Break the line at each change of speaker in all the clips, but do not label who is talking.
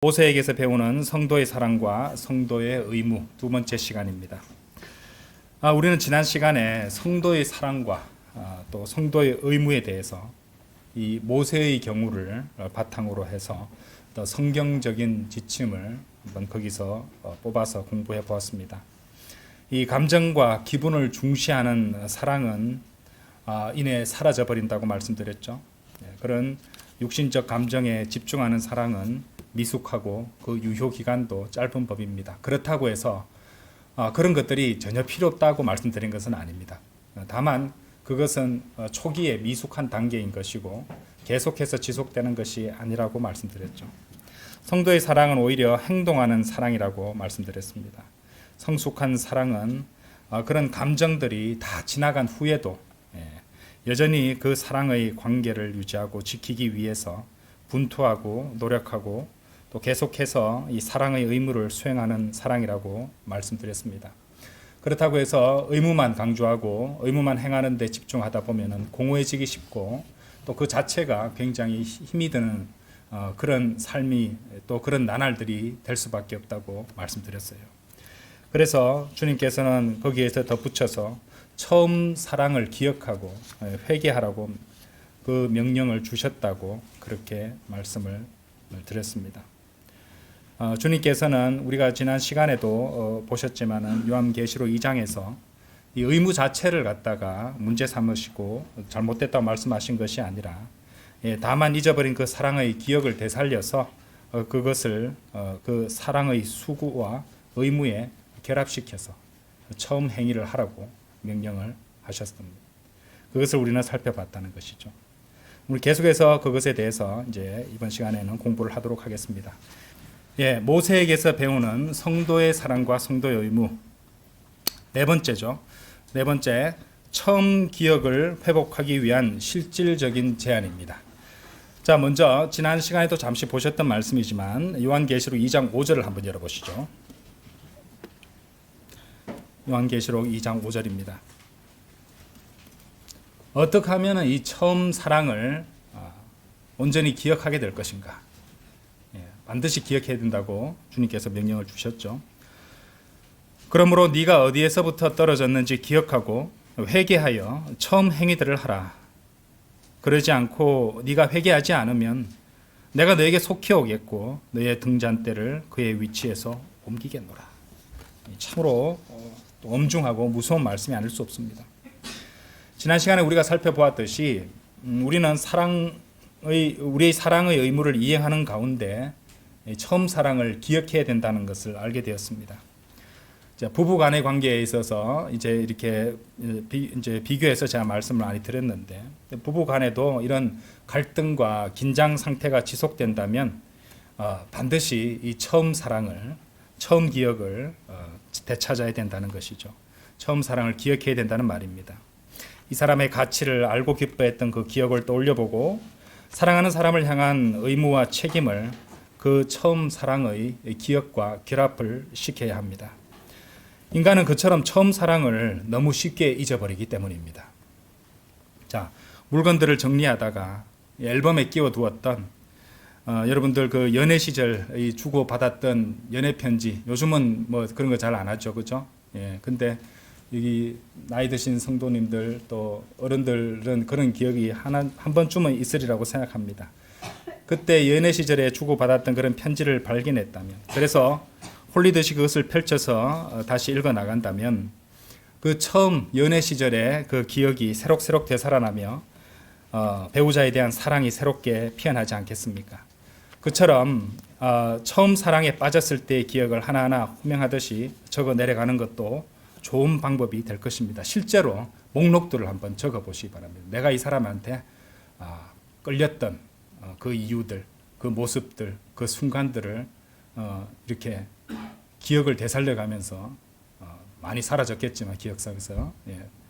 모세에게서 배우는 성도의 사랑과 성도의 의무 두 번째 시간입니다. 우리는 지난 시간에 성도의 사랑과 또 성도의 의무에 대해서 이 모세의 경우를 바탕으로 해서 또 성경적인 지침을 한번 거기서 뽑아서 공부해 보았습니다. 이 감정과 기분을 중시하는 사랑은 이내 사라져 버린다고 말씀드렸죠. 그런 육신적 감정에 집중하는 사랑은 미숙하고 그 유효 기간도 짧은 법입니다. 그렇다고 해서 그런 것들이 전혀 필요 없다고 말씀드린 것은 아닙니다. 다만 그것은 초기에 미숙한 단계인 것이고 계속해서 지속되는 것이 아니라고 말씀드렸죠. 성도의 사랑은 오히려 행동하는 사랑이라고 말씀드렸습니다. 성숙한 사랑은 그런 감정들이 다 지나간 후에도 여전히 그 사랑의 관계를 유지하고 지키기 위해서 분투하고 노력하고 또 계속해서 이 사랑의 의무를 수행하는 사랑이라고 말씀드렸습니다. 그렇다고 해서 의무만 강조하고 의무만 행하는 데 집중하다 보면 공허해지기 쉽고 또 그 자체가 굉장히 힘이 드는 그런 삶이 또 그런 나날들이 될 수밖에 없다고 말씀드렸어요. 그래서 주님께서는 거기에서 덧붙여서 처음 사랑을 기억하고 회개하라고 그 명령을 주셨다고 그렇게 말씀을 드렸습니다. 주님께서는 우리가 지난 시간에도 보셨지만은 요한계시록 2장에서 이 의무 자체를 갖다가 문제 삼으시고 잘못됐다고 말씀하신 것이 아니라 다만 잊어버린 그 사랑의 기억을 되살려서 그것을 그 사랑의 수고와 의무에 결합시켜서 처음 행위를 하라고 명령을 하셨습니다. 그것을 우리는 살펴봤다는 것이죠. 우리 계속해서 그것에 대해서 이제 이번 시간에는 공부를 하도록 하겠습니다. 모세에게서 배우는 성도의 사랑과 성도의 의무. 네 번째죠. 네 번째, 처음 기억을 회복하기 위한 실질적인 제안입니다. 자, 먼저 지난 시간에도 잠시 보셨던 말씀이지만 요한계시록 2장 5절을 한번 열어보시죠. 요한계시록 2장 5절입니다. 어떻게 하면 이 처음 사랑을 온전히 기억하게 될 것인가? 반드시 기억해야 된다고 주님께서 명령을 주셨죠. 그러므로 네가 어디에서부터 떨어졌는지 기억하고 회개하여 처음 행위들을 하라. 그러지 않고 네가 회개하지 않으면 내가 너에게 속히 오겠고 너의 등잔대를 그의 위치에서 옮기겠노라. 참으로 엄중하고 무서운 말씀이 아닐 수 없습니다. 지난 시간에 우리가 살펴보았듯이 우리는 우리의 사랑의 의무를 이행하는 가운데 처음 사랑을 기억해야 된다는 것을 알게 되었습니다. 부부 간의 관계에 있어서 이제 이렇게 비교해서 제가 말씀을 많이 드렸는데 부부 간에도 이런 갈등과 긴장 상태가 지속된다면 반드시 이 처음 사랑을 처음 기억을 되찾아야 된다는 것이죠. 처음 사랑을 기억해야 된다는 말입니다. 이 사람의 가치를 알고 기뻐했던 그 기억을 떠올려보고 사랑하는 사람을 향한 의무와 책임을 그 처음 사랑의 기억과 결합을 시켜야 합니다. 인간은 그처럼 처음 사랑을 너무 쉽게 잊어버리기 때문입니다. 자, 물건들을 정리하다가 앨범에 끼워 두었던 여러분들 그 연애 시절 주고 받았던 연애 편지, 요즘은 뭐 그런 거 잘 안 하죠, 그죠? 근데 여기 나이 드신 성도님들 또 어른들은 그런 기억이 한 번쯤은 있으리라고 생각합니다. 그때 연애 시절에 주고 받았던 그런 편지를 발견했다면, 그래서 홀리듯이 그것을 펼쳐서 다시 읽어 나간다면 그 처음 연애 시절의 그 기억이 새록새록 되살아나며 배우자에 대한 사랑이 새롭게 피어나지 않겠습니까? 그처럼 처음 사랑에 빠졌을 때의 기억을 하나하나 호명하듯이 적어 내려가는 것도 좋은 방법이 될 것입니다. 실제로 목록들을 한번 적어 보시기 바랍니다. 내가 이 사람한테 끌렸던 그 이유들, 그 모습들, 그 순간들을 이렇게 기억을 되살려가면서 많이 사라졌겠지만 기억상에서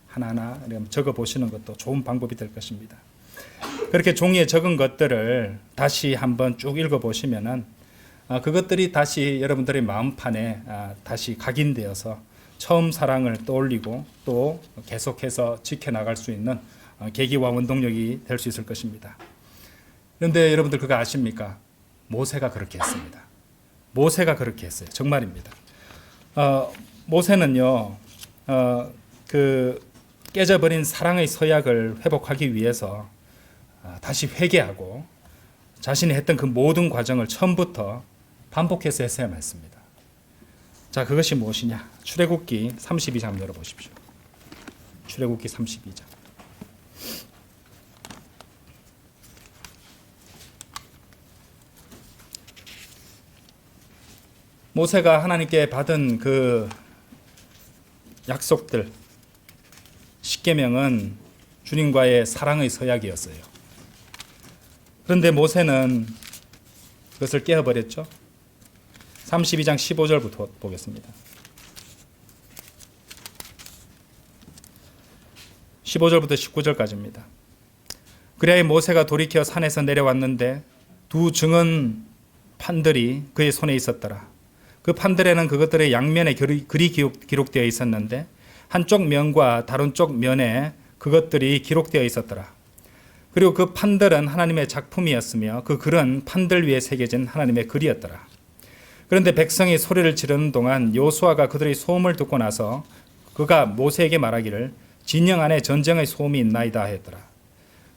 하나하나 적어 보시는 것도 좋은 방법이 될 것입니다. 그렇게 종이에 적은 것들을 다시 한번 쭉 읽어 보시면은 그것들이 다시 여러분들의 마음판에 다시 각인되어서 처음 사랑을 떠올리고 또 계속해서 지켜나갈 수 있는 계기와 원동력이 될 수 있을 것입니다. 그런데 여러분들 그거 아십니까? 모세가 그렇게 했습니다. 모세가 그렇게 했어요. 정말입니다. 모세는요, 그 깨져버린 사랑의 서약을 회복하기 위해서 다시 회개하고 자신이 했던 그 모든 과정을 처음부터 반복해서 했어야 했습니다. 자, 그것이 무엇이냐? 출애굽기 32장 열어보십시오. 출애굽기 32장. 모세가 하나님께 받은 그 약속들, 십계명은 주님과의 사랑의 서약이었어요. 그런데 모세는 그것을 깨어버렸죠. 32장 15절부터 보겠습니다. 15절부터 19절까지입니다. 그리하여 모세가 돌이켜 산에서 내려왔는데 두 증언 판들이 그의 손에 있었더라. 그 판들에는 그것들의 양면에 글이 기록되어 있었는데 한쪽 면과 다른 쪽 면에 그것들이 기록되어 있었더라. 그리고 그 판들은 하나님의 작품이었으며 그 글은 판들 위에 새겨진 하나님의 글이었더라. 그런데 백성이 소리를 지르는 동안 여호수아가 그들의 소음을 듣고 나서 그가 모세에게 말하기를 진영 안에 전쟁의 소음이 있나이다 했더라.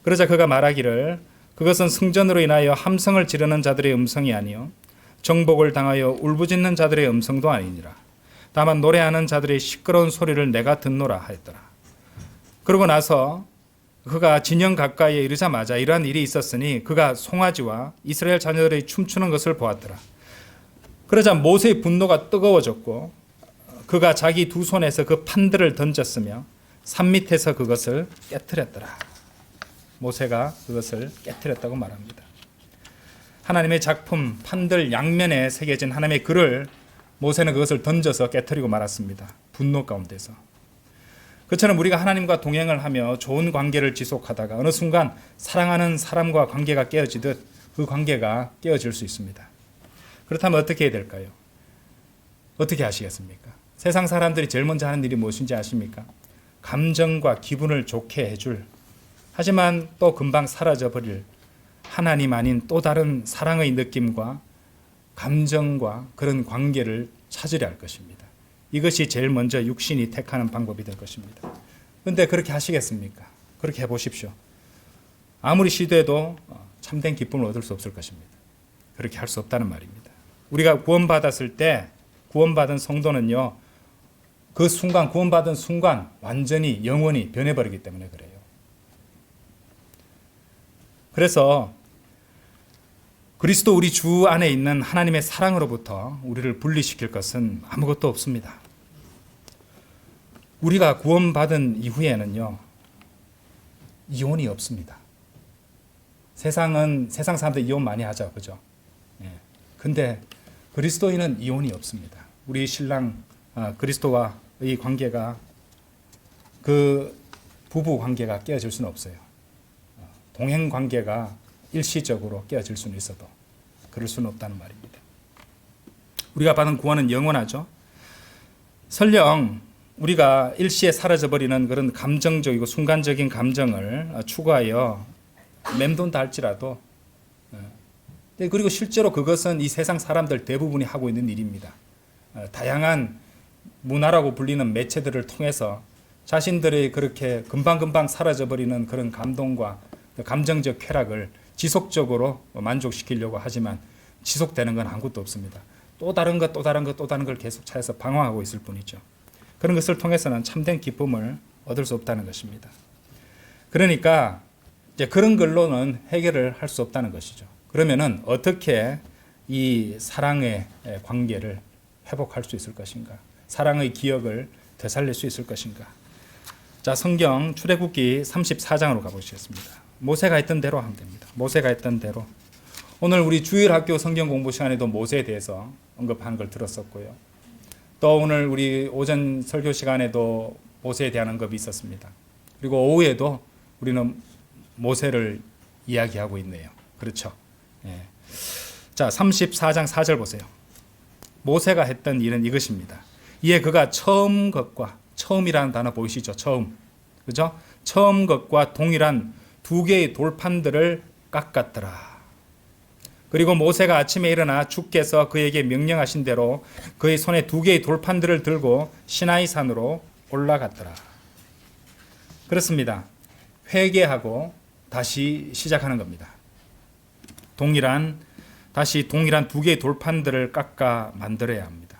그러자 그가 말하기를 그것은 승전으로 인하여 함성을 지르는 자들의 음성이 아니요 정복을 당하여 울부짖는 자들의 음성도 아니니라. 다만 노래하는 자들의 시끄러운 소리를 내가 듣노라 하였더라. 그러고 나서 그가 진영 가까이에 이르자마자 이러한 일이 있었으니 그가 송아지와 이스라엘 자녀들이 춤추는 것을 보았더라. 그러자 모세의 분노가 뜨거워졌고 그가 자기 두 손에서 그 판들을 던졌으며 산 밑에서 그것을 깨트렸더라. 모세가 그것을 깨트렸다고 말합니다. 하나님의 작품 판들 양면에 새겨진 하나님의 글을 모세는 그것을 던져서 깨트리고 말았습니다. 분노 가운데서. 그처럼 우리가 하나님과 동행을 하며 좋은 관계를 지속하다가 어느 순간 사랑하는 사람과 관계가 깨어지듯 그 관계가 깨어질 수 있습니다. 그렇다면 어떻게 해야 될까요? 어떻게 하시겠습니까? 세상 사람들이 제일 먼저 하는 일이 무엇인지 아십니까? 감정과 기분을 좋게 해줄, 하지만 또 금방 사라져버릴 하나님 아닌 또 다른 사랑의 느낌과 감정과 그런 관계를 찾으려 할 것입니다. 이것이 제일 먼저 육신이 택하는 방법이 될 것입니다. 그런데 그렇게 하시겠습니까? 그렇게 해보십시오. 아무리 시도해도 참된 기쁨을 얻을 수 없을 것입니다. 그렇게 할 수 없다는 말입니다. 우리가 구원받았을 때 구원받은 성도는요, 그 순간, 구원받은 순간 완전히 영원히 변해버리기 때문에 그래요. 그래서 그리스도 우리 주 안에 있는 하나님의 사랑으로부터 우리를 분리시킬 것은 아무것도 없습니다. 우리가 구원받은 이후에는요, 이혼이 없습니다. 세상 사람들 이혼 많이 하죠, 그죠? 예. 근데 그리스도인은 이혼이 없습니다. 우리 신랑 그리스도와의 관계가, 그 부부 관계가 깨어질 수는 없어요. 동행 관계가 일시적으로 깨어질 수는 있어도 그럴 수는 없다는 말입니다. 우리가 받은 구원은 영원하죠. 설령 우리가 일시에 사라져버리는 그런 감정적이고 순간적인 감정을 추구하여 맴돈다 할지라도, 그리고 실제로 그것은 이 세상 사람들 대부분이 하고 있는 일입니다. 다양한 문화라고 불리는 매체들을 통해서 자신들의 그렇게 금방금방 사라져버리는 그런 감동과 감정적 쾌락을 지속적으로 만족시키려고 하지만 지속되는 건 아무것도 없습니다. 또 다른 걸 계속 찾아서 방황하고 있을 뿐이죠. 그런 것을 통해서는 참된 기쁨을 얻을 수 없다는 것입니다. 그러니까 이제 그런 걸로는 해결을 할 수 없다는 것이죠. 그러면은 어떻게 이 사랑의 관계를 회복할 수 있을 것인가? 사랑의 기억을 되살릴 수 있을 것인가? 자, 성경 출애굽기 34장으로 가보시겠습니다. 모세가 했던 대로 하면 됩니다. 모세가 했던 대로. 오늘 우리 주일학교 성경 공부 시간에도 모세에 대해서 언급한 걸 들었었고요. 또 오늘 우리 오전 설교 시간에도 모세에 대한 언급이 있었습니다. 그리고 오후에도 우리는 모세를 이야기하고 있네요. 그렇죠? 예. 자, 34장 4절 보세요. 모세가 했던 일은 이것입니다. 이에 그가 처음 것과, 처음이라는 단어 보이시죠? 처음. 그죠? 처음 것과 동일한 두 개의 돌판들을 깎았더라. 그리고 모세가 아침에 일어나 주께서 그에게 명령하신 대로 그의 손에 2개의 돌판들을 들고 시나이 산으로 올라갔더라. 그렇습니다. 회개하고 다시 시작하는 겁니다. 다시 동일한 2개의 돌판들을 깎아 만들어야 합니다.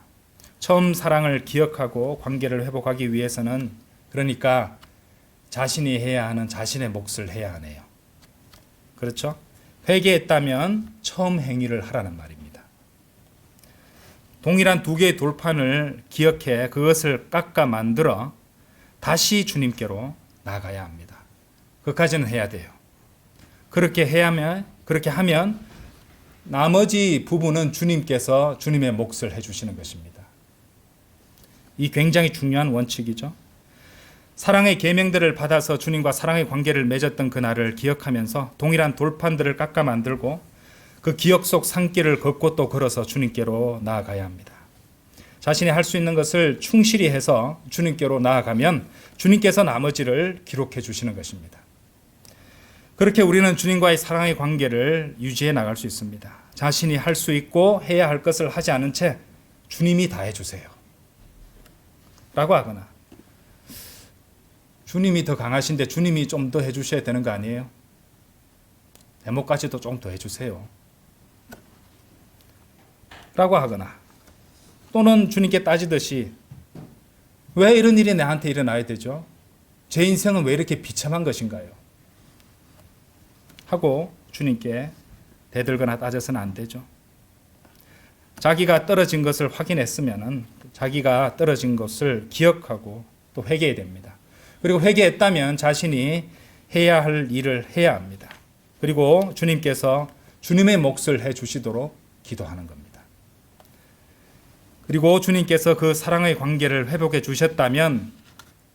처음 사랑을 기억하고 관계를 회복하기 위해서는 그러니까 자신이 해야 하는 자신의 몫을 해야 하네요. 그렇죠? 회개했다면 처음 행위를 하라는 말입니다. 동일한 2개의 돌판을 기억해 그것을 깎아 만들어 다시 주님께로 나가야 합니다. 그까지는 해야 돼요. 그렇게 하면 나머지 부분은 주님께서 주님의 몫을 해주시는 것입니다. 이 굉장히 중요한 원칙이죠. 사랑의 계명들을 받아서 주님과 사랑의 관계를 맺었던 그날을 기억하면서 동일한 돌판들을 깎아 만들고 그 기억 속 산길을 걷고 또 걸어서 주님께로 나아가야 합니다. 자신이 할 수 있는 것을 충실히 해서 주님께로 나아가면 주님께서 나머지를 기록해 주시는 것입니다. 그렇게 우리는 주님과의 사랑의 관계를 유지해 나갈 수 있습니다. 자신이 할 수 있고 해야 할 것을 하지 않은 채 주님이 다 해주세요 라고 하거나, 주님이 더 강하신데 주님이 좀 더 해주셔야 되는 거 아니에요? 대목까지도 좀 더 해주세요 라고 하거나, 또는 주님께 따지듯이 왜 이런 일이 나한테 일어나야 되죠? 제 인생은 왜 이렇게 비참한 것인가요? 하고 주님께 대들거나 따져서는 안 되죠. 자기가 떨어진 것을 확인했으면 자기가 떨어진 것을 기억하고 또 회개해야 됩니다. 그리고 회개했다면 자신이 해야 할 일을 해야 합니다. 그리고 주님께서 주님의 몫을 해주시도록 기도하는 겁니다. 그리고 주님께서 그 사랑의 관계를 회복해 주셨다면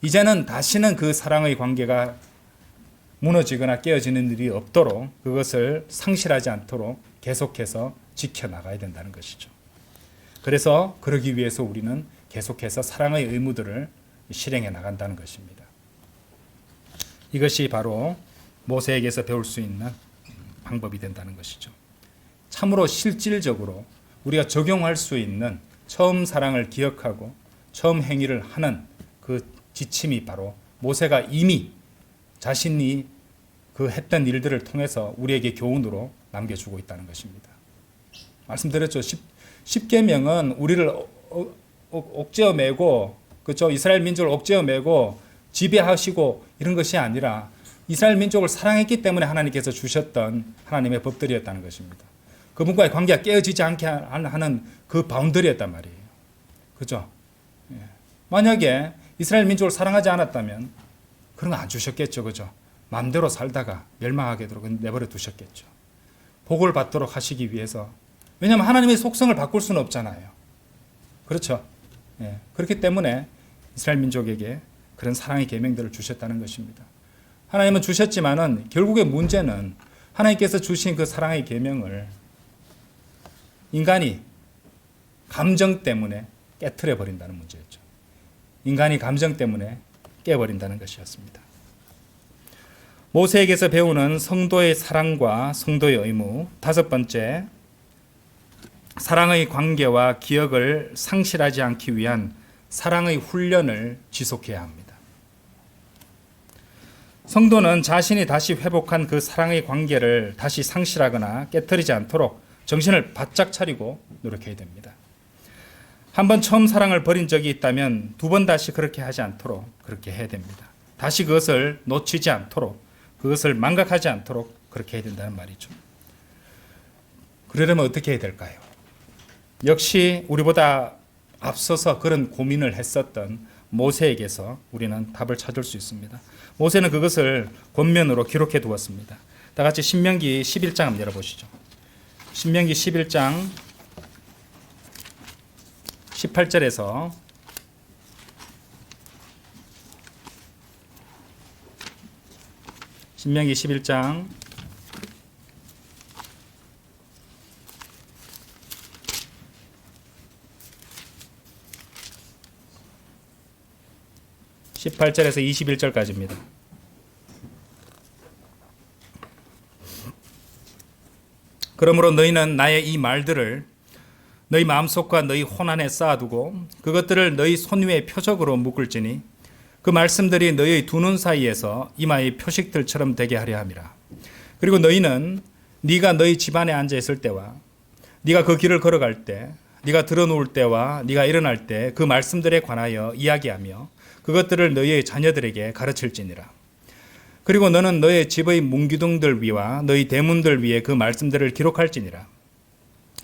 이제는 다시는 그 사랑의 관계가 무너지거나 깨어지는 일이 없도록, 그것을 상실하지 않도록 계속해서 지켜나가야 된다는 것이죠. 그래서 그러기 위해서 우리는 계속해서 사랑의 의무들을 실행해 나간다는 것입니다. 이것이 바로 모세에게서 배울 수 있는 방법이 된다는 것이죠. 참으로 실질적으로 우리가 적용할 수 있는 처음 사랑을 기억하고 처음 행위를 하는 그 지침이 바로 모세가 이미 자신이 그 했던 일들을 통해서 우리에게 교훈으로 남겨주고 있다는 것입니다. 말씀드렸죠. 10계명은 우리를 옥죄어 매고, 그렇죠? 이스라엘 민족을 옥죄어 매고 지배하시고 이런 것이 아니라 이스라엘 민족을 사랑했기 때문에 하나님께서 주셨던 하나님의 법들이었다는 것입니다. 그분과의 관계가 깨어지지 않게 하는 그 바운더리였단 말이에요. 그렇죠? 만약에 이스라엘 민족을 사랑하지 않았다면 그런 거 안 주셨겠죠. 그죠? 마음대로 살다가 멸망하게 내버려 두셨겠죠. 복을 받도록 하시기 위해서. 왜냐하면 하나님의 속성을 바꿀 수는 없잖아요. 그렇죠? 그렇기 때문에 이스라엘 민족에게 그런 사랑의 계명들을 주셨다는 것입니다. 하나님은 주셨지만은 결국의 문제는 하나님께서 주신 그 사랑의 계명을 인간이 감정 때문에 깨트려 버린다는 문제였죠. 인간이 감정 때문에 깨버린다는 것이었습니다. 모세에게서 배우는 성도의 사랑과 성도의 의무. 5번째, 사랑의 관계와 기억을 상실하지 않기 위한 사랑의 훈련을 지속해야 합니다. 성도는 자신이 다시 회복한 그 사랑의 관계를 다시 상실하거나 깨트리지 않도록 정신을 바짝 차리고 노력해야 됩니다. 한번 처음 사랑을 버린 적이 있다면 2번 다시 그렇게 하지 않도록 그렇게 해야 됩니다. 다시 그것을 놓치지 않도록, 그것을 망각하지 않도록 그렇게 해야 된다는 말이죠. 그러려면 어떻게 해야 될까요? 역시 우리보다 앞서서 그런 고민을 했었던 모세에게서 우리는 답을 찾을 수 있습니다. 모세는 그것을 권면으로 기록해 두었습니다. 다 같이 신명기 11장 한번 열어보시죠. 신명기 11장 18절에서 신명기 11장 18절에서 21절까지입니다. 그러므로 너희는 나의 이 말들을 너희 마음속과 너희 혼안에 쌓아두고 그것들을 너희 손위에 표적으로 묶을지니 그 말씀들이 너희의 두 눈 사이에서 이마의 표식들처럼 되게 하려 함이라. 그리고 너희는 네가 너희 집안에 앉아 있을 때와 네가 그 길을 걸어갈 때 네가 들어누울 때와 네가 일어날 때 그 말씀들에 관하여 이야기하며 그것들을 너희의 자녀들에게 가르칠지니라. 그리고 너는 너의 집의 문기둥들 위와 너희 대문들 위에 그 말씀들을 기록할지니라.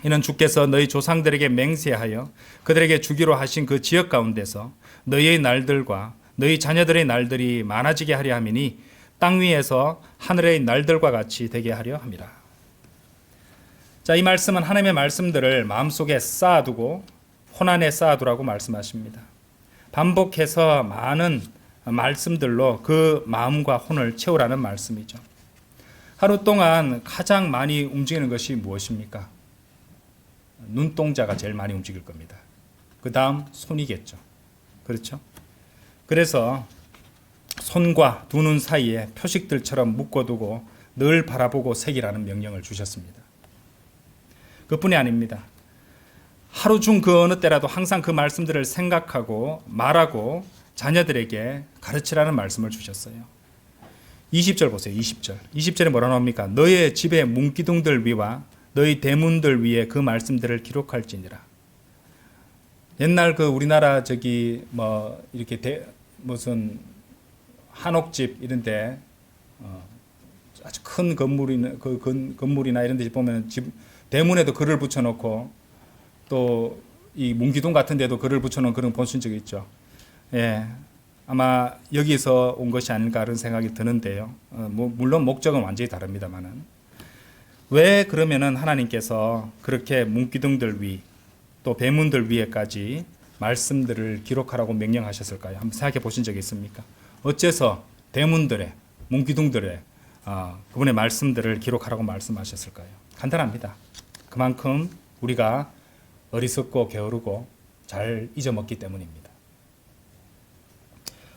이는 주께서 너희 조상들에게 맹세하여 그들에게 주기로 하신 그 지역 가운데서 너희의 날들과 너희 자녀들의 날들이 많아지게 하려 함이니 땅 위에서 하늘의 날들과 같이 되게 하려 함이라. 자, 이 말씀은 하나님의 말씀들을 마음속에 쌓아두고 혼안에 쌓아두라고 말씀하십니다. 반복해서 많은 말씀들로 그 마음과 혼을 채우라는 말씀이죠. 하루 동안 가장 많이 움직이는 것이 무엇입니까? 눈동자가 제일 많이 움직일 겁니다. 그 다음 손이겠죠. 그렇죠? 그래서 손과 두 눈 사이에 표식들처럼 묶어두고 늘 바라보고 새기라는 명령을 주셨습니다. 그뿐이 아닙니다. 하루 중 그 어느 때라도 항상 그 말씀들을 생각하고 말하고 자녀들에게 가르치라는 말씀을 주셨어요. 20절 보세요. 20절에 뭐라 나옵니까? 너의 집의 문기둥들 위와 너희 대문들 위에 그 말씀들을 기록할지니라. 옛날 그 우리나라 이렇게 무슨 한옥집 이런데 아주 큰 건물이나 이런 데 보면 집 대문에도 글을 붙여놓고 또 이 문기둥 같은 데도 글을 붙여놓은 그런 본 적이 있죠. 예, 아마 여기서 온 것이 아닌가 그런 생각이 드는데요. 물론 목적은 완전히 다릅니다만은 왜 그러면은 하나님께서 그렇게 문기둥들 위 또 대문들 위에까지 말씀들을 기록하라고 명령하셨을까요? 한번 생각해 보신 적이 있습니까? 어째서 대문들에 문기둥들에 그분의 말씀들을 기록하라고 말씀하셨을까요? 간단합니다. 그만큼 우리가 어리석고 게으르고 잘 잊어먹기 때문입니다.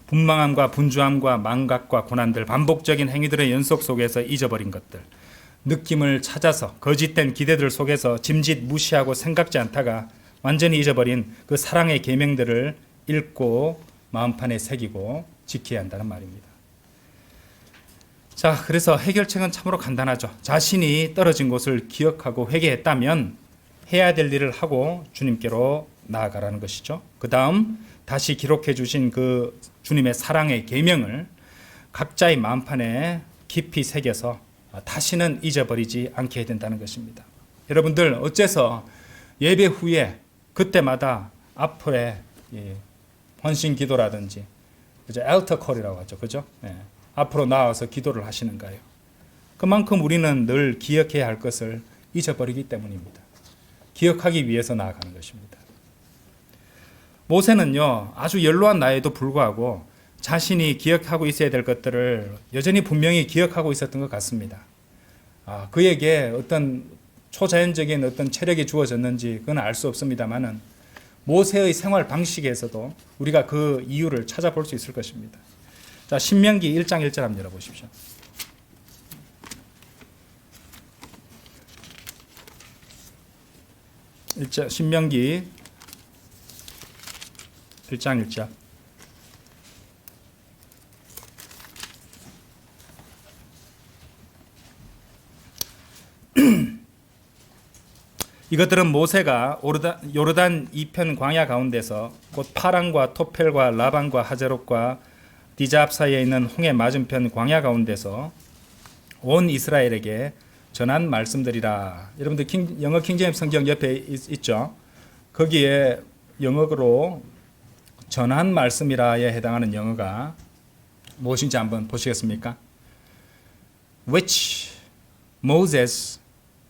분망함과 분주함과 망각과 고난들, 반복적인 행위들의 연속 속에서 잊어버린 것들, 느낌을 찾아서 거짓된 기대들 속에서 짐짓 무시하고 생각지 않다가 완전히 잊어버린 그 사랑의 계명들을 읽고 마음판에 새기고 지켜야 한다는 말입니다. 자, 그래서 해결책은 참으로 간단하죠. 자신이 떨어진 곳을 기억하고 회개했다면 해야 될 일을 하고 주님께로 나아가라는 것이죠. 그 다음 다시 기록해 주신 그 주님의 사랑의 계명을 각자의 마음판에 깊이 새겨서 다시는 잊어버리지 않게 해야 된다는 것입니다. 여러분들 어째서 예배 후에 그때마다 앞에 헌신 기도라든지 그죠? 엘터 콜이라고 하죠. 그죠? 네. 앞으로 나와서 기도를 하시는가요? 그만큼 우리는 늘 기억해야 할 것을 잊어버리기 때문입니다. 기억하기 위해서 나아가는 것입니다. 모세는요, 아주 연로한 나이에도 불구하고 자신이 기억하고 있어야 될 것들을 여전히 분명히 기억하고 있었던 것 같습니다. 그에게 어떤 초자연적인 어떤 체력이 주어졌는지 그건 알 수 없습니다만은 모세의 생활 방식에서도 우리가 그 이유를 찾아볼 수 있을 것입니다. 자, 신명기 1장 1절 한번 열어보십시오. 신명기 1장 1절. 이것들은 모세가 요르단 이편 광야 가운데서 곧 파란과 토펠과 라반과 하제롯과 디자합 사이에 있는 홍해 맞은편 광야 가운데서 온 이스라엘에게 전한 말씀들이라. 여러분들 영어 킹제임스 성경 옆에 있죠? 거기에 영어로 전한 말씀이라에 해당하는 영어가 무엇인지 한번 보시겠습니까? Which Moses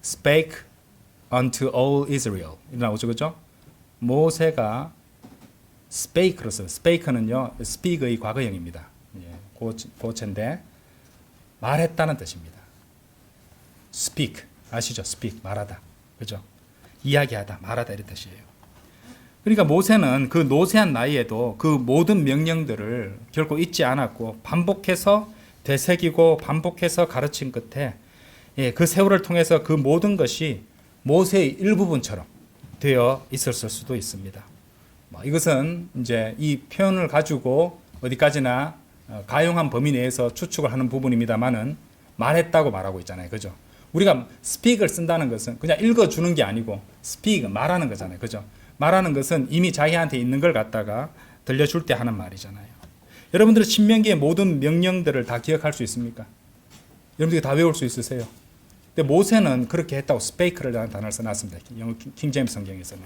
spake unto all Israel. 이렇게 나오죠, 그죠? 모세가 spake로 써요. spake는요, speak의 과거형입니다. 고체인데 말했다는 뜻입니다. speak 아시죠? speak 말하다, 그죠? 이야기하다, 말하다 이런 뜻이에요. 그러니까 모세는 그 노쇠한 나이에도 그 모든 명령들을 결코 잊지 않았고 반복해서 되새기고 반복해서 가르친 끝에 그 세월을 통해서 그 모든 것이 모세의 일부분처럼 되어 있었을 수도 있습니다. 이것은 이제 이 표현을 가지고 어디까지나 가용한 범위 내에서 추측을 하는 부분입니다만은 말했다고 말하고 있잖아요. 그죠? 우리가 speak을 쓴다는 것은 그냥 읽어주는 게 아니고 speak, 말하는 거잖아요. 그죠? 말하는 것은 이미 자기한테 있는 걸 갖다가 들려줄 때 하는 말이잖아요. 여러분들은 신명기의 모든 명령들을 다 기억할 수 있습니까? 여러분들이 다 외울 수 있으세요? 근데 모세는 그렇게 했다고 speak라는 단어를 써놨습니다. 영어 킹제임스 성경에서는.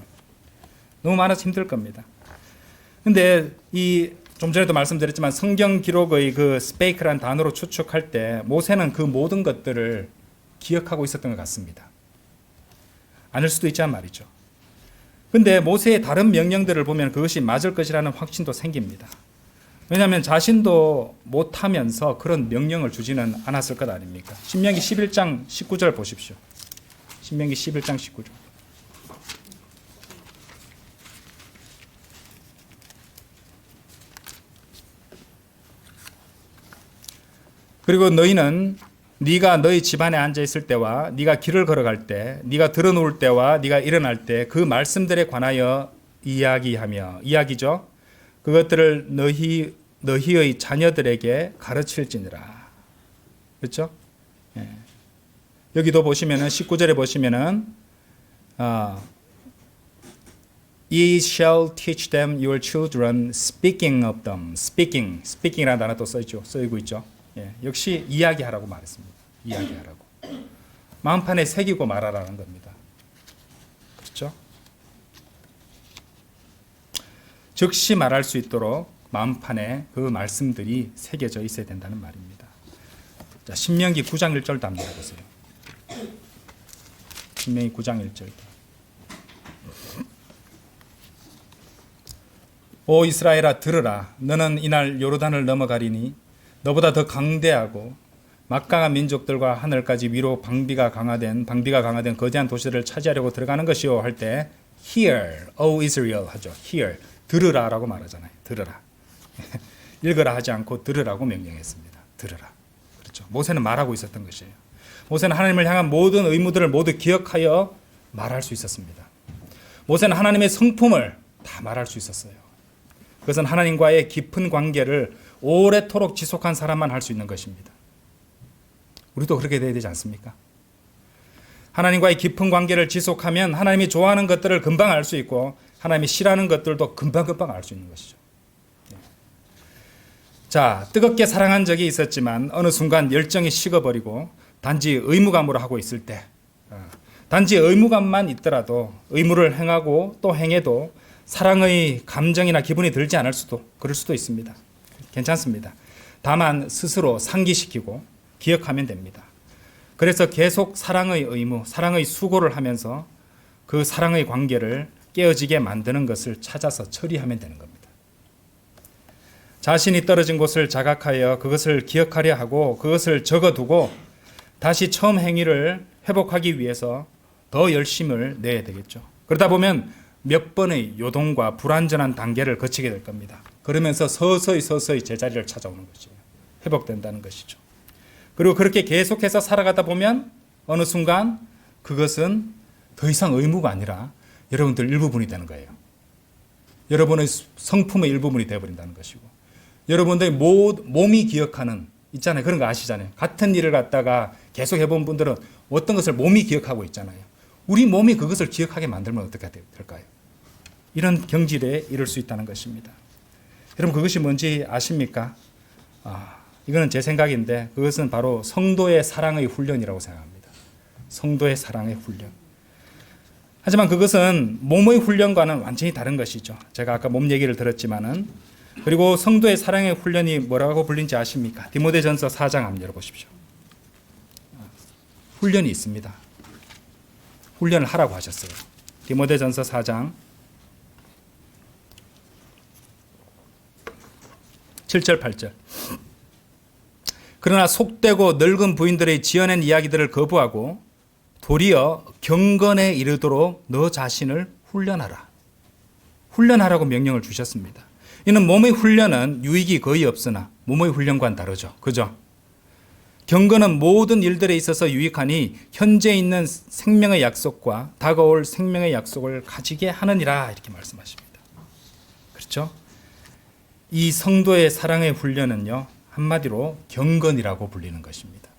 너무 많아서 힘들 겁니다. 근데 좀 전에도 말씀드렸지만 성경 기록의 그 speak라는 단어로 추측할 때 모세는 그 모든 것들을 기억하고 있었던 것 같습니다. 아닐 수도 있지만 말이죠. 근데 모세의 다른 명령들을 보면 그것이 맞을 것이라는 확신도 생깁니다. 왜냐하면 자신도 못하면서 그런 명령을 주지는 않았을 것 아닙니까? 신명기 11장 19절 보십시오. 신명기 11장 19절. 그리고 너희는 네가 너희 집안에 앉아 있을 때와 네가 길을 걸어갈 때, 네가 들어놓을 때와 네가 일어날 때 그 말씀들에 관하여 이야기죠. 그것들을 너희의 자녀들에게 가르칠지니라. 그렇죠? 예. 여기도 보시면은 19절에 보시면은 Ye shall teach them your children, speaking of them. speaking이라는 단어 또 쓰이고 있죠. 예, 역시 이야기하라고 말했습니다. 이야기하라고. 마음판에 새기고 말하라는 겁니다. 그렇죠? 즉시 말할 수 있도록 마음판에 그 말씀들이 새겨져 있어야 된다는 말입니다. 자, 신명기 9장 1절도 한번 해보세요. 신명기 9장 1절. 오 이스라엘아 들으라. 너는 이날 요르단을 넘어가리니 너보다 더 강대하고 막강한 민족들과 하늘까지 위로 방비가 강화된 거대한 도시들을 차지하려고 들어가는 것이요 할 때 Hear, O Israel 하죠. Hear, 들으라라고 말하잖아요. 들으라. 읽으라 하지 않고 들으라고 명령했습니다. 들으라. 그렇죠. 모세는 말하고 있었던 것이에요. 모세는 하나님을 향한 모든 의무들을 모두 기억하여 말할 수 있었습니다. 모세는 하나님의 성품을 다 말할 수 있었어요. 그것은 하나님과의 깊은 관계를 오래도록 지속한 사람만 할 수 있는 것입니다. 우리도 그렇게 돼야 되지 않습니까? 하나님과의 깊은 관계를 지속하면 하나님이 좋아하는 것들을 금방 알 수 있고 하나님이 싫어하는 것들도 금방 알 수 있는 것이죠. 자, 뜨겁게 사랑한 적이 있었지만 어느 순간 열정이 식어버리고 단지 의무감으로 하고 있을 때, 단지 의무감만 있더라도 의무를 행하고 또 행해도 사랑의 감정이나 기분이 들지 않을 수도, 그럴 수도 있습니다. 괜찮습니다. 다만 스스로 상기시키고 기억하면 됩니다. 그래서 계속 사랑의 의무, 사랑의 수고를 하면서 그 사랑의 관계를 깨어지게 만드는 것을 찾아서 처리하면 되는 겁니다. 자신이 떨어진 곳을 자각하여 그것을 기억하려 하고 그것을 적어두고 다시 처음 행위를 회복하기 위해서 더 열심을 내야 되겠죠. 그러다 보면 몇 번의 요동과 불완전한 단계를 거치게 될 겁니다. 그러면서 서서히 제자리를 찾아오는 것이에요. 회복된다는 것이죠. 그리고 그렇게 계속해서 살아가다 보면 어느 순간 그것은 더 이상 의무가 아니라 여러분들 일부분이 되는 거예요. 여러분의 성품의 일부분이 되어버린다는 것이고 여러분들의 몸이 기억하는 있잖아요. 그런 거 아시잖아요. 같은 일을 갖다가 계속 해본 분들은 어떤 것을 몸이 기억하고 있잖아요. 우리 몸이 그것을 기억하게 만들면 어떻게 될까요? 이런 경지에 이를 수 있다는 것입니다. 여러분 그것이 뭔지 아십니까? 이거는 제 생각인데 그것은 바로 성도의 사랑의 훈련이라고 생각합니다. 성도의 사랑의 훈련. 하지만 그것은 몸의 훈련과는 완전히 다른 것이죠. 제가 아까 몸 얘기를 들었지만은 그리고 성도의 사랑의 훈련이 뭐라고 불린지 아십니까? 디모데전서 4장 한번 열어보십시오. 훈련이 있습니다. 훈련을 하라고 하셨어요. 디모데전서 4장 7절 8절. 그러나 속되고 늙은 부인들의 지어낸 이야기들을 거부하고 도리어 경건에 이르도록 너 자신을 훈련하라. 훈련하라고 명령을 주셨습니다. 이는 몸의 훈련은 유익이 거의 없으나 몸의 훈련과는 다르죠. 그죠? 경건은 모든 일들에 있어서 유익하니 현재 있는 생명의 약속과 다가올 생명의 약속을 가지게 하느니라 이렇게 말씀하십니다. 그렇죠? 이 성도의 사랑의 훈련은요, 한마디로 경건이라고 불리는 것입니다.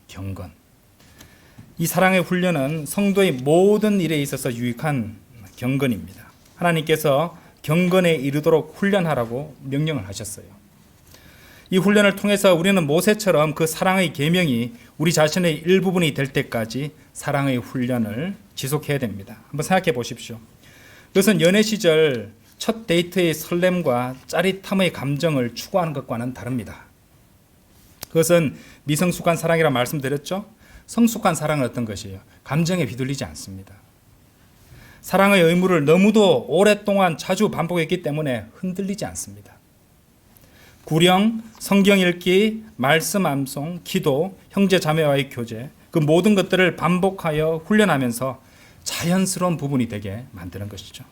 경건. 이 사랑의 훈련은 성도의 모든 일에 있어서 유익한 경건입니다. 하나님께서 경건에 이르도록 훈련하라고 명령을 하셨어요. 이 훈련을 통해서 우리는 모세처럼 그 사랑의 계명이 우리 자신의 일부분이 될 때까지 사랑의 훈련을 지속해야 됩니다. 한번 생각해 보십시오. 그것은 연애 시절 첫 데이트의 설렘과 짜릿함의 감정을 추구하는 것과는 다릅니다. 그것은 미성숙한 사랑이라 말씀드렸죠. 성숙한 사랑은 어떤 것이에요? 감정에 휘둘리지 않습니다. 사랑의 의무를 너무도 오랫동안 자주 반복했기 때문에 흔들리지 않습니다. 구령, 성경 읽기, 말씀 암송, 기도, 형제 자매와의 교제, 그 모든 것들을 반복하여 훈련하면서 자연스러운 부분이 되게 만드는 것이죠.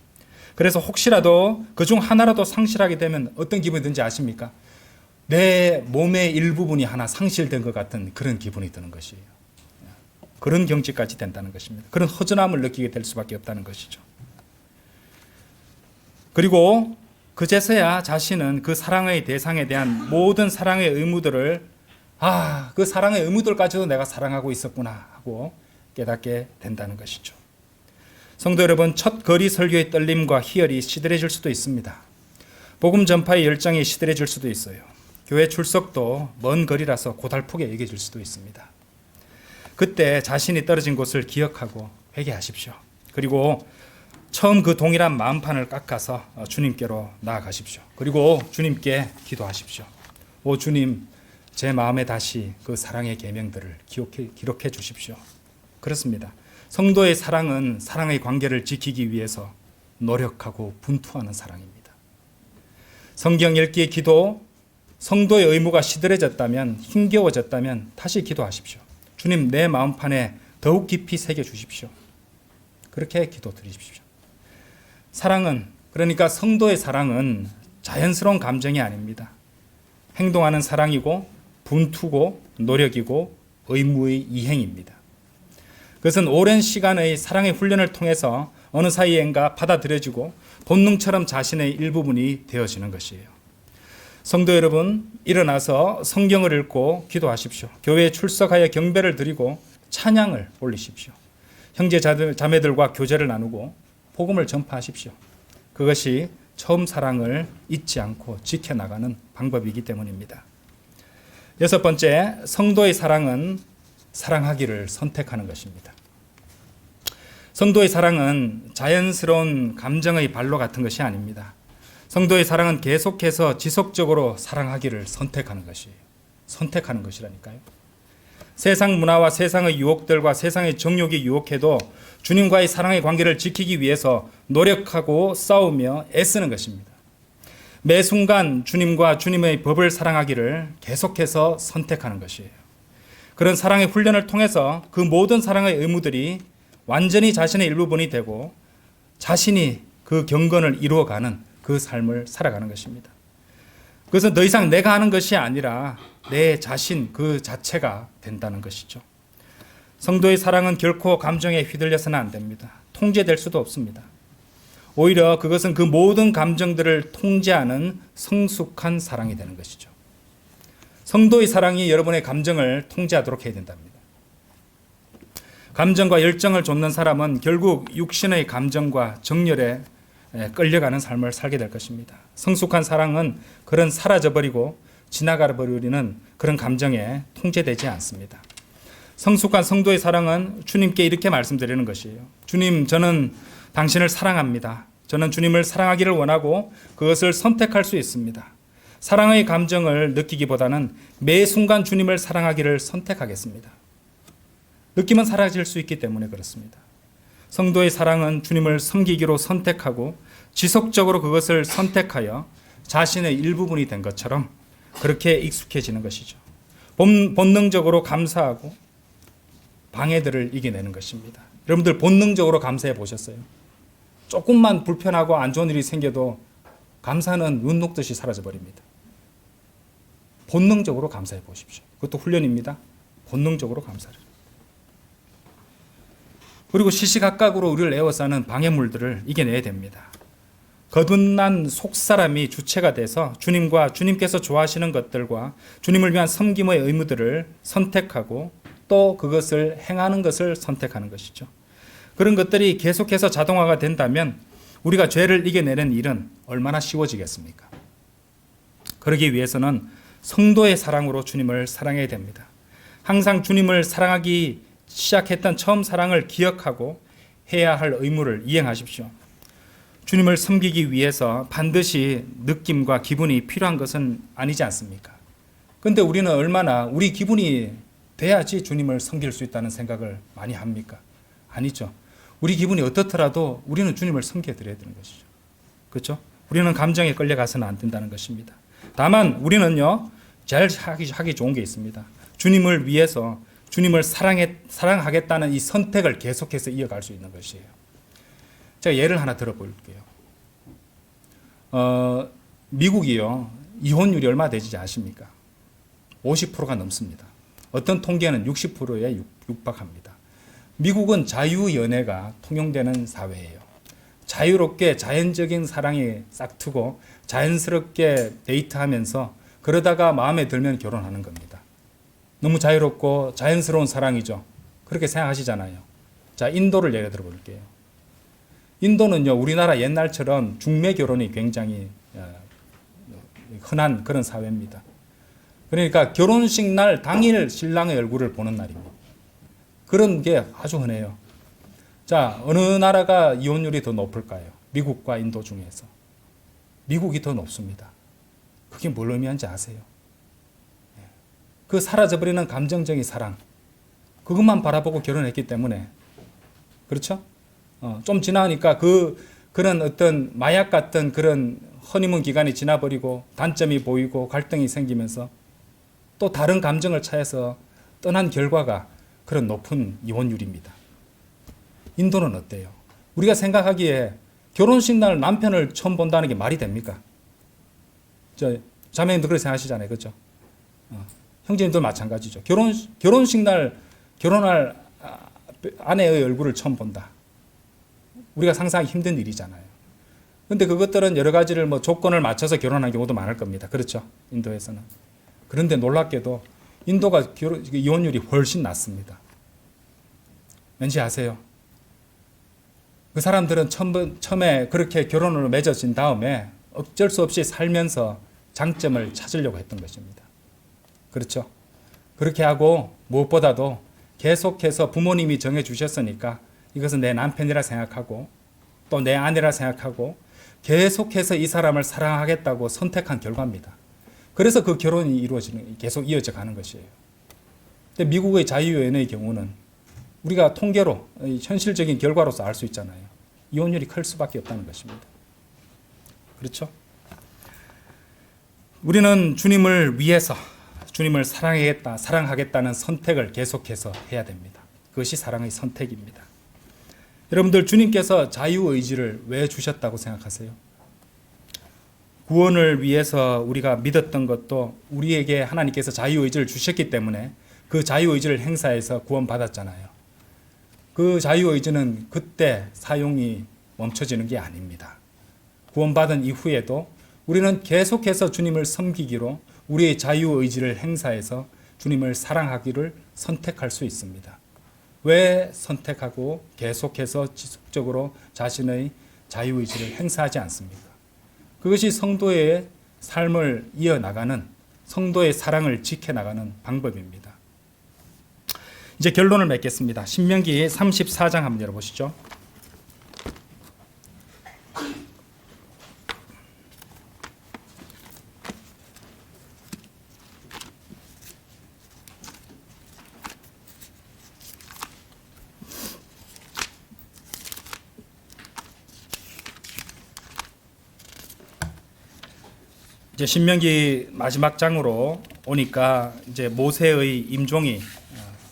그래서 혹시라도 그중 하나라도 상실하게 되면 어떤 기분이 드는지 아십니까? 내 몸의 일부분이 하나 상실된 것 같은 그런 기분이 드는 것이에요. 그런 경지까지 된다는 것입니다. 그런 허전함을 느끼게 될 수밖에 없다는 것이죠. 그리고 그제서야 자신은 그 사랑의 대상에 대한 모든 사랑의 의무들을 그 사랑의 의무들까지도 내가 사랑하고 있었구나 하고 깨닫게 된다는 것이죠. 성도 여러분, 첫 거리 설교의 떨림과 희열이 시들해질 수도 있습니다. 복음 전파의 열정이 시들해질 수도 있어요. 교회 출석도 먼 거리라서 고달프게 여겨질 수도 있습니다. 그때 자신이 떨어진 곳을 기억하고 회개하십시오. 그리고 처음 그 동일한 마음판을 깎아서 주님께로 나아가십시오. 그리고 주님께 기도하십시오. 오 주님, 제 마음에 다시 그 사랑의 계명들을 기록해 주십시오. 그렇습니다. 성도의 사랑은 사랑의 관계를 지키기 위해서 노력하고 분투하는 사랑입니다. 성경 읽기, 기도, 성도의 의무가 시들해졌다면, 힘겨워졌다면 다시 기도하십시오. 주님, 내 마음판에 더욱 깊이 새겨 주십시오. 그렇게 기도 드리십시오. 사랑은, 그러니까 성도의 사랑은 자연스러운 감정이 아닙니다. 행동하는 사랑이고 분투고 노력이고 의무의 이행입니다. 그것은 오랜 시간의 사랑의 훈련을 통해서 어느 사이엔가 받아들여지고 본능처럼 자신의 일부분이 되어지는 것이에요. 성도 여러분, 일어나서 성경을 읽고 기도하십시오. 교회에 출석하여 경배를 드리고 찬양을 올리십시오. 형제 자매들과 교제를 나누고 복음을 전파하십시오. 그것이 처음 사랑을 잊지 않고 지켜나가는 방법이기 때문입니다. 여섯 번째, 성도의 사랑은 사랑하기를 선택하는 것입니다. 성도의 사랑은 자연스러운 감정의 발로 같은 것이 아닙니다. 성도의 사랑은 계속해서 지속적으로 사랑하기를 선택하는 것이에요. 선택하는 것이라니까요. 세상 문화와 세상의 유혹들과 세상의 정욕이 유혹해도 주님과의 사랑의 관계를 지키기 위해서 노력하고 싸우며 애쓰는 것입니다. 매 순간 주님과 주님의 법을 사랑하기를 계속해서 선택하는 것이에요. 그런 사랑의 훈련을 통해서 그 모든 사랑의 의무들이 완전히 자신의 일부분이 되고 자신이 그 경건을 이루어가는 그 삶을 살아가는 것입니다. 그것은 더 이상 내가 하는 것이 아니라 내 자신 그 자체가 된다는 것이죠. 성도의 사랑은 결코 감정에 휘둘려서는 안 됩니다. 통제될 수도 없습니다. 오히려 그것은 그 모든 감정들을 통제하는 성숙한 사랑이 되는 것이죠. 성도의 사랑이 여러분의 감정을 통제하도록 해야 된답니다. 감정과 열정을 좇는 사람은 결국 육신의 감정과 정열에 끌려가는 삶을 살게 될 것입니다. 성숙한 사랑은 그런 사라져버리고 지나가버리는 그런 감정에 통제되지 않습니다. 성숙한 성도의 사랑은 주님께 이렇게 말씀드리는 것이에요. 주님, 저는 당신을 사랑합니다. 저는 주님을 사랑하기를 원하고 그것을 선택할 수 있습니다. 사랑의 감정을 느끼기보다는 매 순간 주님을 사랑하기를 선택하겠습니다. 느낌은 사라질 수 있기 때문에 그렇습니다. 성도의 사랑은 주님을 섬기기로 선택하고 지속적으로 그것을 선택하여 자신의 일부분이 된 것처럼 그렇게 익숙해지는 것이죠. 본능적으로 감사하고 방해들을 이겨내는 것입니다. 여러분들 본능적으로 감사해 보셨어요? 조금만 불편하고 안 좋은 일이 생겨도 감사는 눈 녹듯이 사라져 버립니다. 본능적으로 감사해 보십시오. 그것도 훈련입니다. 본능적으로 감사를. 그리고 시시각각으로 우리를 에워싸는 방해물들을 이겨내야 됩니다. 거듭난 속사람이 주체가 돼서 주님과 주님께서 좋아하시는 것들과 주님을 위한 섬김의 의무들을 선택하고 또 그것을 행하는 것을 선택하는 것이죠. 그런 것들이 계속해서 자동화가 된다면 우리가 죄를 이겨내는 일은 얼마나 쉬워지겠습니까? 그러기 위해서는 성도의 사랑으로 주님을 사랑해야 됩니다. 항상 주님을 사랑하기 시작했던 처음 사랑을 기억하고 해야 할 의무를 이행하십시오. 주님을 섬기기 위해서 반드시 느낌과 기분이 필요한 것은 아니지 않습니까? 그런데 우리는 얼마나 우리 기분이 돼야지 주님을 섬길 수 있다는 생각을 많이 합니까? 아니죠. 우리 기분이 어떻더라도 우리는 주님을 섬겨드려야 되는 것이죠. 그렇죠? 우리는 감정에 끌려가서는 안 된다는 것입니다. 다만 우리는요, 제일 하기 좋은 게 있습니다. 주님을 위해서 주님을 사랑하겠다는 이 선택을 계속해서 이어갈 수 있는 것이에요. 제가 예를 하나 들어볼게요. 미국이요, 이혼율이 얼마 되지 아십니까? 50%가 넘습니다. 어떤 통계는 60%에 육박합니다. 미국은 자유연애가 통용되는 사회예요. 자유롭게 자연적인 사랑이 싹트고 자연스럽게 데이트하면서 그러다가 마음에 들면 결혼하는 겁니다. 너무 자유롭고 자연스러운 사랑이죠. 그렇게 생각하시잖아요. 자, 인도를 예를 들어 볼게요. 인도는요, 우리나라 옛날처럼 중매 결혼이 굉장히 흔한 그런 사회입니다. 그러니까 결혼식 날 당일 신랑의 얼굴을 보는 날입니다. 그런 게 아주 흔해요. 자, 어느 나라가 이혼율이 더 높을까요? 미국과 인도 중에서. 미국이 더 높습니다. 그게 뭘 의미하는지 아세요? 그 사라져버리는 감정적인 사랑, 그것만 바라보고 결혼했기 때문에. 그렇죠? 좀 지나니까 그런 어떤 마약 같은 그런 허니문 기간이 지나버리고 단점이 보이고 갈등이 생기면서 또 다른 감정을 차해서 떠난 결과가 그런 높은 이혼율입니다. 인도는 어때요? 우리가 생각하기에 결혼식 날 남편을 처음 본다는 게 말이 됩니까? 자매님도 그렇게 생각하시잖아요. 그렇죠? 형제님도 마찬가지죠. 결혼식 날 결혼할 아내의 얼굴을 처음 본다. 우리가 상상하기 힘든 일이잖아요. 그런데 그것들은 여러 가지를 조건을 맞춰서 결혼한 경우도 많을 겁니다. 그렇죠? 인도에서는. 그런데 놀랍게도 인도가 이혼율이 훨씬 낮습니다. 왠지 아세요? 그 사람들은 처음에 그렇게 결혼을 맺어진 다음에 어쩔 수 없이 살면서 장점을 찾으려고 했던 것입니다. 그렇죠? 그렇게 하고 무엇보다도 계속해서 부모님이 정해주셨으니까 이것은 내 남편이라 생각하고 또 내 아내라 생각하고 계속해서 이 사람을 사랑하겠다고 선택한 결과입니다. 그래서 그 결혼이 계속 이어져 가는 것이에요. 근데 미국의 자유연애의 경우는 우리가 통계로 현실적인 결과로서 알 수 있잖아요. 이혼율이 클 수밖에 없다는 것입니다. 그렇죠? 우리는 주님을 위해서 주님을 사랑하겠다는 선택을 계속해서 해야 됩니다. 그것이 사랑의 선택입니다. 여러분들, 주님께서 자유의지를 왜 주셨다고 생각하세요? 구원을 위해서 우리가 믿었던 것도 우리에게 하나님께서 자유의지를 주셨기 때문에 그 자유의지를 행사해서 구원받았잖아요. 그 자유의지는 그때 사용이 멈춰지는 게 아닙니다. 구원받은 이후에도 우리는 계속해서 주님을 섬기기로 우리의 자유의지를 행사해서 주님을 사랑하기를 선택할 수 있습니다. 왜 선택하고 계속해서 지속적으로 자신의 자유의지를 행사하지 않습니까? 그것이 성도의 삶을 이어나가는, 성도의 사랑을 지켜나가는 방법입니다. 이제 결론을 맺겠습니다. 신명기 34장 한번 열어보시죠. 이제 신명기 마지막 장으로 오니까 이제 모세의 임종이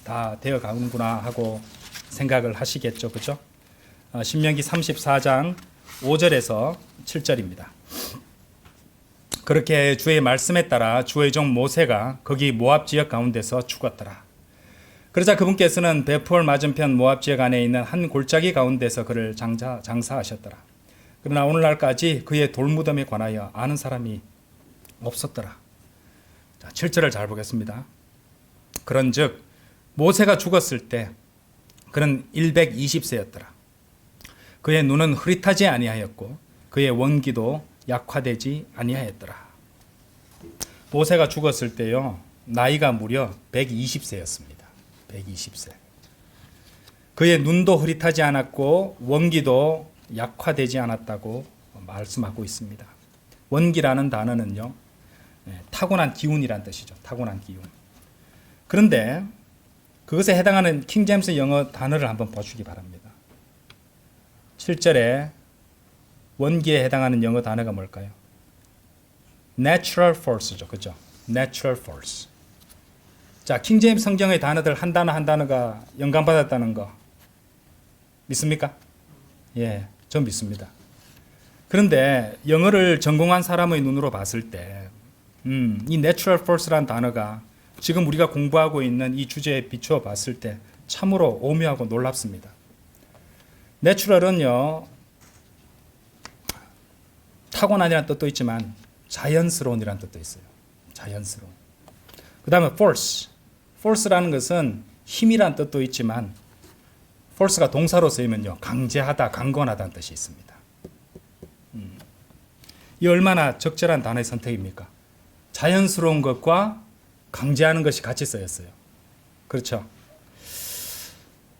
다 되어 가는구나 하고 생각을 하시겠죠. 그렇죠? 신명기 34장 5절에서 7절입니다. 그렇게 주의 말씀에 따라 주의 종 모세가 거기 모압 지역 가운데서 죽었더라. 그러자 그분께서는 베풀 맞은편 모압 지역 안에 있는 한 골짜기 가운데서 그를 장사하셨더라. 그러나 오늘날까지 그의 돌무덤에 관하여 아는 사람이 없었더라. 자, 7절을 잘 보겠습니다. 그런즉 모세가 죽었을 때 그는 120세였더라. 그의 눈은 흐릿하지 아니하였고 그의 원기도 약화되지 아니하였더라. 모세가 죽었을 때요, 나이가 무려 120세였습니다. 120세. 그의 눈도 흐릿하지 않았고 원기도 약화되지 않았다고 말씀하고 있습니다. 원기라는 단어는요, 타고난 기운이란 뜻이죠. 타고난 기운. 그런데 그것에 해당하는 킹제임스 영어 단어를 한번 보시기 바랍니다. 7절에 원기에 해당하는 영어 단어가 뭘까요? Natural force죠. 그죠? Natural force. 자, 킹제임스 성경의 단어들 한 단어 한 단어가 영감받았다는 거 믿습니까? 예, 전 믿습니다. 그런데 영어를 전공한 사람의 눈으로 봤을 때 이 natural force라는 단어가 지금 우리가 공부하고 있는 이 주제에 비추어 봤을 때 참으로 오묘하고 놀랍습니다. natural은요, 타고난이라는 뜻도 있지만 자연스러운이라는 뜻도 있어요. 자연스러운. 그 다음에 force라는 것은 힘이라는 뜻도 있지만 force가 동사로 쓰이면요, 강제하다, 강권하다는 뜻이 있습니다. 이 얼마나 적절한 단어의 선택입니까? 자연스러운 것과 강제하는 것이 같이 쓰였어요. 그렇죠?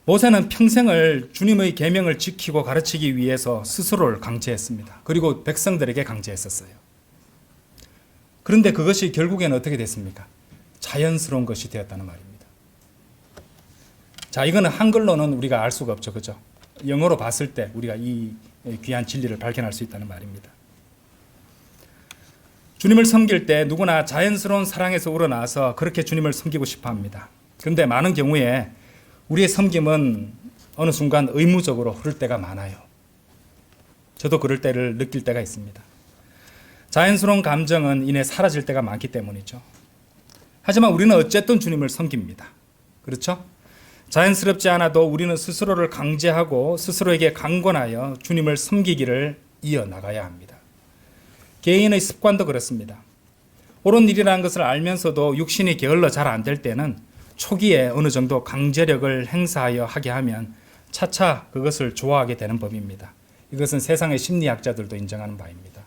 모세는 평생을 주님의 계명을 지키고 가르치기 위해서 스스로를 강제했습니다. 그리고 백성들에게 강제했었어요. 그런데 그것이 결국에는 어떻게 됐습니까? 자연스러운 것이 되었다는 말입니다. 자, 이거는 한글로는 우리가 알 수가 없죠. 그죠? 영어로 봤을 때 우리가 이 귀한 진리를 발견할 수 있다는 말입니다. 주님을 섬길 때 누구나 자연스러운 사랑에서 우러나서 그렇게 주님을 섬기고 싶어 합니다. 그런데 많은 경우에 우리의 섬김은 어느 순간 의무적으로 흐를 때가 많아요. 저도 그럴 때를 느낄 때가 있습니다. 자연스러운 감정은 이내 사라질 때가 많기 때문이죠. 하지만 우리는 어쨌든 주님을 섬깁니다. 그렇죠? 자연스럽지 않아도 우리는 스스로를 강제하고 스스로에게 강권하여 주님을 섬기기를 이어나가야 합니다. 개인의 습관도 그렇습니다. 옳은 일이라는 것을 알면서도 육신이 게을러 잘 안 될 때는 초기에 어느 정도 강제력을 행사하여 하게 하면 차차 그것을 좋아하게 되는 법입니다. 이것은 세상의 심리학자들도 인정하는 바입니다.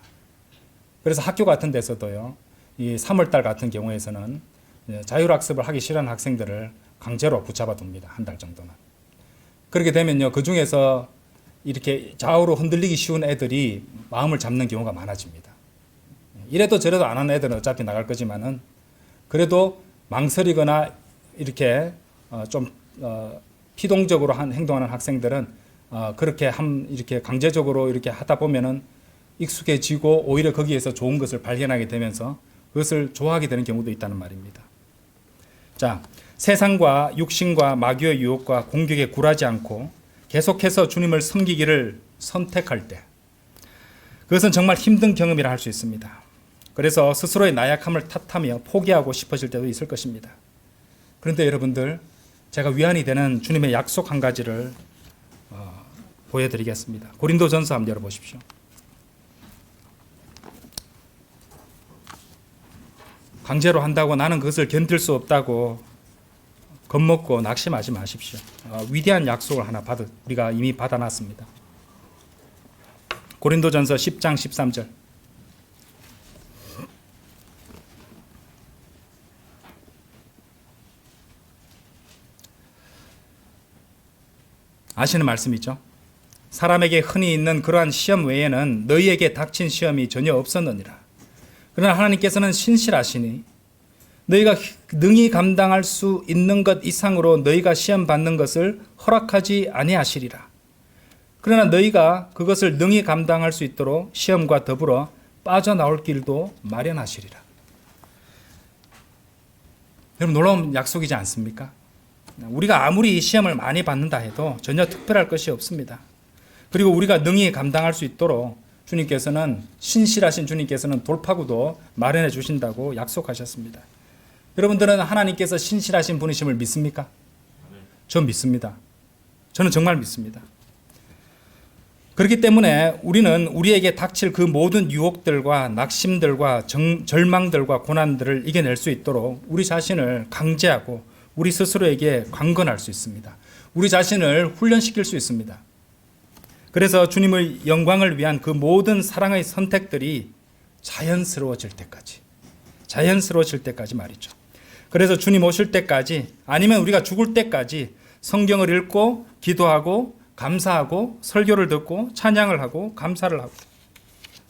그래서 학교 같은 데서도요, 이 3월달 같은 경우에서는 자율학습을 하기 싫어하는 학생들을 강제로 붙잡아 둡니다. 한 달 정도는. 그렇게 되면요, 그 중에서 이렇게 좌우로 흔들리기 쉬운 애들이 마음을 잡는 경우가 많아집니다. 이래도 저래도 안 하는 애들은 어차피 나갈 거지만은 그래도 망설이거나 이렇게 좀 피동적으로 행동하는 학생들은 그렇게 이렇게 강제적으로 이렇게 하다 보면은 익숙해지고 오히려 거기에서 좋은 것을 발견하게 되면서 그것을 좋아하게 되는 경우도 있다는 말입니다. 자, 세상과 육신과 마귀의 유혹과 공격에 굴하지 않고 계속해서 주님을 섬기기를 선택할 때 그것은 정말 힘든 경험이라 할 수 있습니다. 그래서 스스로의 나약함을 탓하며 포기하고 싶어질 때도 있을 것입니다. 그런데 여러분들, 제가 위안이 되는 주님의 약속 한 가지를 보여드리겠습니다. 고린도전서 한번 열어보십시오. 강제로 한다고 나는 그것을 견딜 수 없다고 겁먹고 낙심하지 마십시오. 위대한 약속을 하나 우리가 이미 받아놨습니다. 고린도전서 10장 13절. 아시는 말씀이죠. 사람에게 흔히 있는 그러한 시험 외에는 너희에게 닥친 시험이 전혀 없었느니라. 그러나 하나님께서는 신실하시니 너희가 능히 감당할 수 있는 것 이상으로 너희가 시험 받는 것을 허락하지 아니하시리라. 그러나 너희가 그것을 능히 감당할 수 있도록 시험과 더불어 빠져나올 길도 마련하시리라. 여러분, 놀라운 약속이지 않습니까? 우리가 아무리 시험을 많이 받는다 해도 전혀 특별할 것이 없습니다. 그리고 우리가 능히 감당할 수 있도록 신실하신 주님께서는 돌파구도 마련해 주신다고 약속하셨습니다. 여러분들은 하나님께서 신실하신 분이심을 믿습니까? 저 믿습니다. 저는 정말 믿습니다. 그렇기 때문에 우리는 우리에게 닥칠 그 모든 유혹들과 낙심들과 절망들과 고난들을 이겨낼 수 있도록 우리 자신을 강제하고 우리 스스로에게 강건할 수 있습니다. 우리 자신을 훈련시킬 수 있습니다. 그래서 주님의 영광을 위한 그 모든 사랑의 선택들이 자연스러워질 때까지 말이죠. 그래서 주님 오실 때까지 아니면 우리가 죽을 때까지 성경을 읽고 기도하고 감사하고 설교를 듣고 찬양을 하고 감사를 하고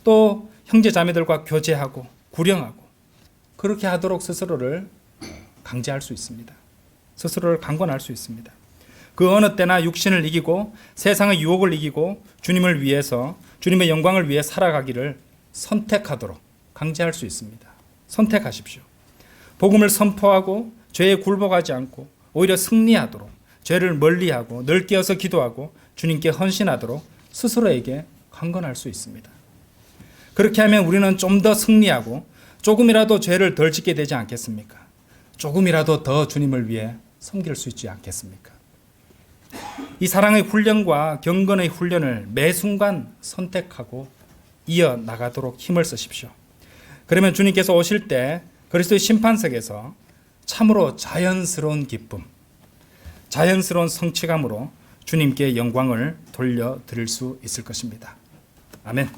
또 형제 자매들과 교제하고 구령하고 그렇게 하도록 스스로를 강제할 수 있습니다. 스스로를 강건할 수 있습니다. 그 어느 때나 육신을 이기고 세상의 유혹을 이기고 주님을 위해서 주님의 영광을 위해 살아가기를 선택하도록 강제할 수 있습니다. 선택하십시오. 복음을 선포하고 죄에 굴복하지 않고 오히려 승리하도록 죄를 멀리하고 늘 깨어서 기도하고 주님께 헌신하도록 스스로에게 강건할 수 있습니다. 그렇게 하면 우리는 좀 더 승리하고 조금이라도 죄를 덜 짓게 되지 않겠습니까? 조금이라도 더 주님을 위해 섬길 수 있지 않겠습니까? 이 사랑의 훈련과 경건의 훈련을 매 순간 선택하고 이어나가도록 힘을 쓰십시오. 그러면 주님께서 오실 때 그리스도의 심판석에서 참으로 자연스러운 기쁨, 자연스러운 성취감으로 주님께 영광을 돌려드릴 수 있을 것입니다. 아멘.